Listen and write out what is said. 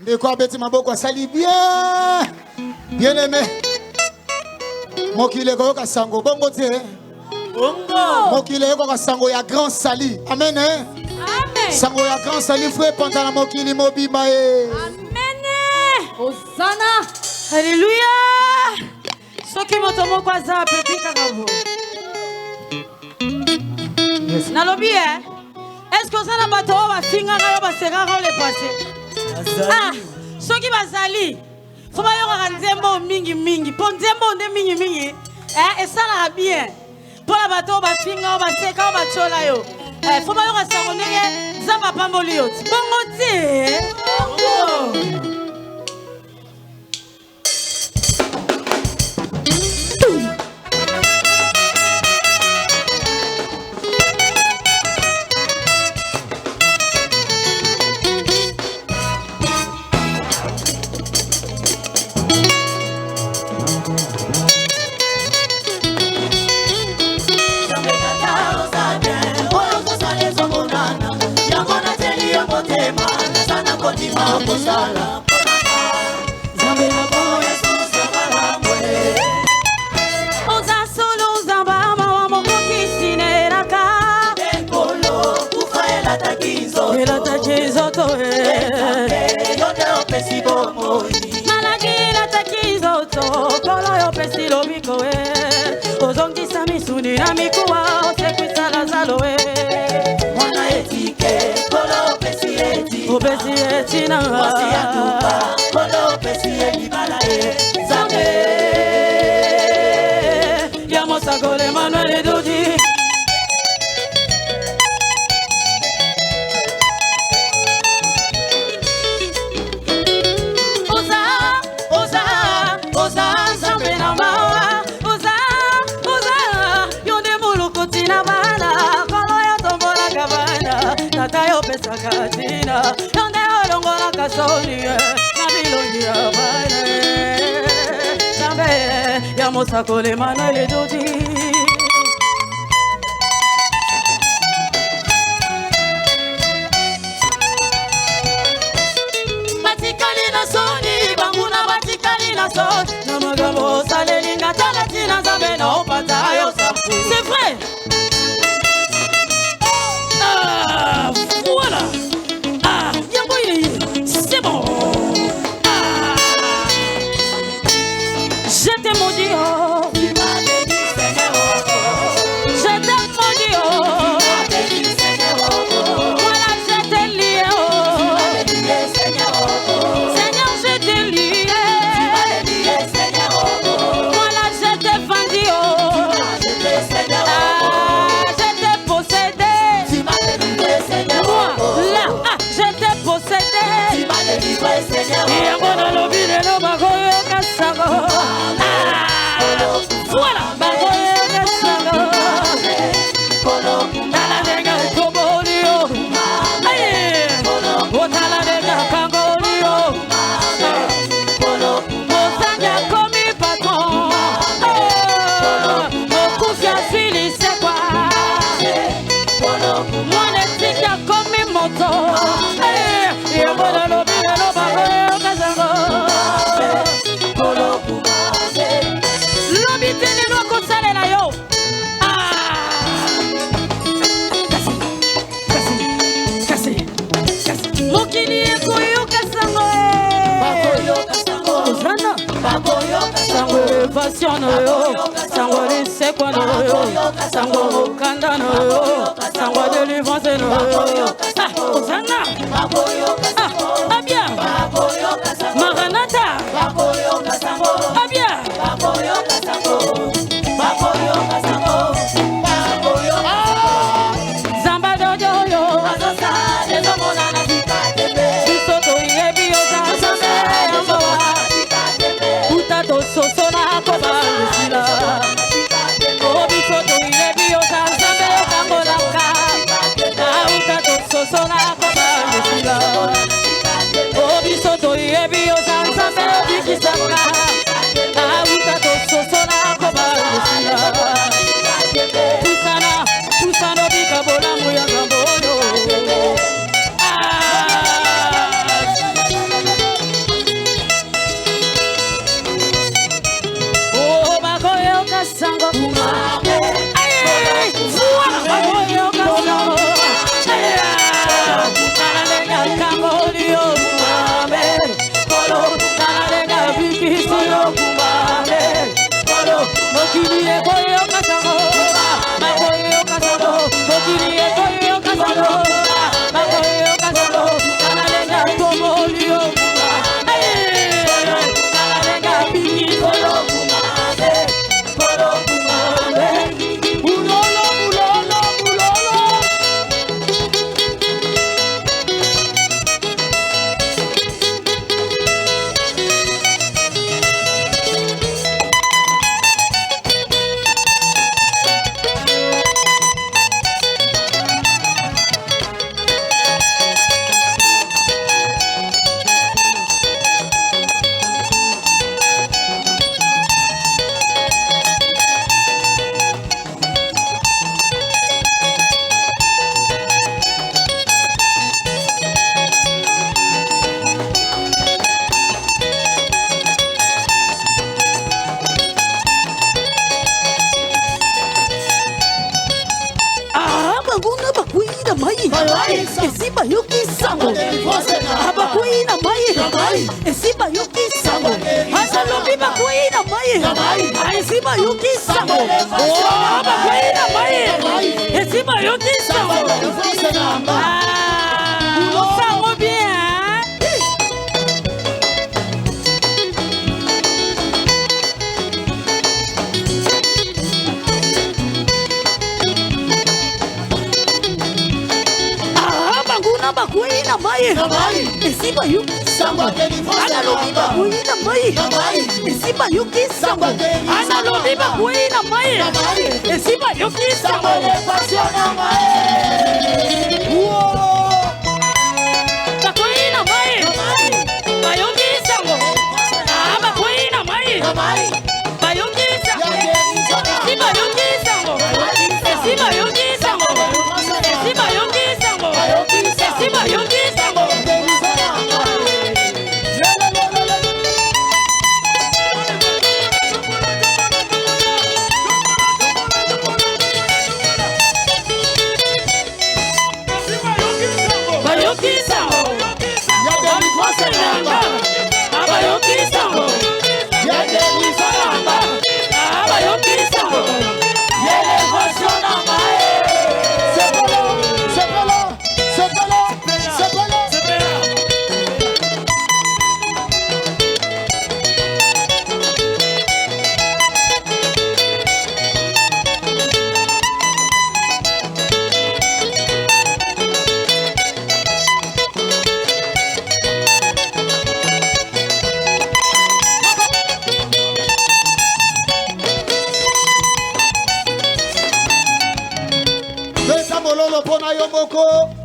De quoi Betty Maboko, salut bien. Bien aimé. Mokile Koyoka Sango, bongo te. Bongo. Mokile Koyoka Sango ya grand sali. Amen. Amen. Sango ya grand sali frère pendant la mokili mobima. Amen. Hosanna. Alléluia. Soki moto moko aza pepi kakabo. Nalobi est-ce que ça n'a pas trop va finga ka ba sera ka le passé. Ah, soki bazali. Faut ba yo ka nzembo mingi mingi. Po nzembo nde mingi mingi. Et ça la bien. Pour la bateau ba finga ba seka ba chola yo. Faut ba yo ka sangonenge zamba pamboli yo. Bongo ti. Bongo. Sakole manole dodi Batikali na soni banguna batikali na soni Namagamo salelinga talatina zambe na opata yo sampu C'est vrai. Ah voilà. Ah yango il c'est bon. Je t'aime maudit oh. Sango yo, sango de sequano yo, sango mokanda yo, sango de délivrance yo. Ah, Hosanna. Ah, bien. Maranatha. Ah, bien. Zamba dojo yo. Bisoto yebi yo zamba. Utato sosona koba. Oh, bisoto yebi yo zamba. Esiba yoki sango. Analobi bakwei na mai. Esiba yoki sango. Oh, bakwei na mai. Esiba yoki sango. Ah, sango bien. Bakwei na mai. Esiba yuki sango. Analobi bakwei na mai. Esiba yuki sango. Analobi bakwei na mai. Esiba yuki sango. Bakwei na mai. Bayoki sango. Ah, bakwei na mai. Bayoki sango. Esiba yuki sango. Esiba yuki sango. Esiba yuki sango. Esiba yuki sango. Bayoki sango. Bayoki sango. Bayoki sango. Bayoki sango. Pesa mololo pona yo moko.